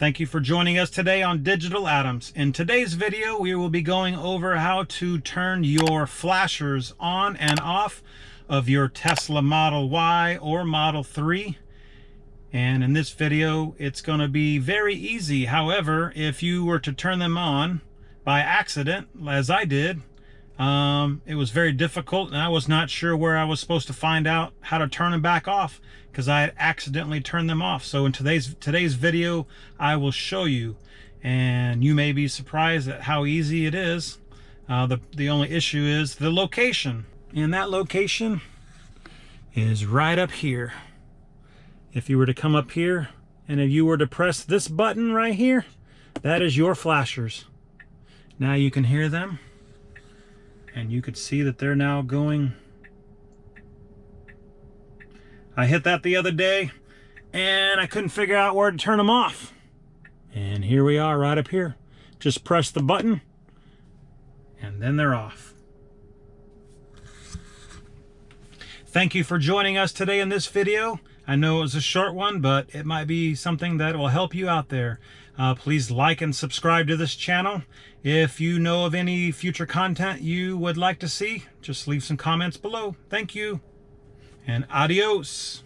Thank you for joining us today on Digital Atoms. In today's video, we will be going over how to turn your flashers on and off of your Tesla Model Y or Model 3. And in this video, it's going to be very easy. However, if you were to turn them on by accident, as I did, it was very difficult, and I was not sure where I was supposed to find out how to turn them back off because I had accidentally turned them off. So in today's video, I will show you, and you may be surprised at how easy it is. The only issue is the location, and that location is right up here. If you were to come up here and if you were to press this button right here, that is your flashers. Now you can hear them. And you could see that they're now going. I hit that the other day and I couldn't figure out where to turn them off. And here we are right up here. Just press the button and then they're off. Thank you for joining us today in this video. I know it was a short one, but it might be something that will help you out there. Please like and subscribe to this channel. If you know of any future content you would like to see, just leave some comments below. Thank you, and adios.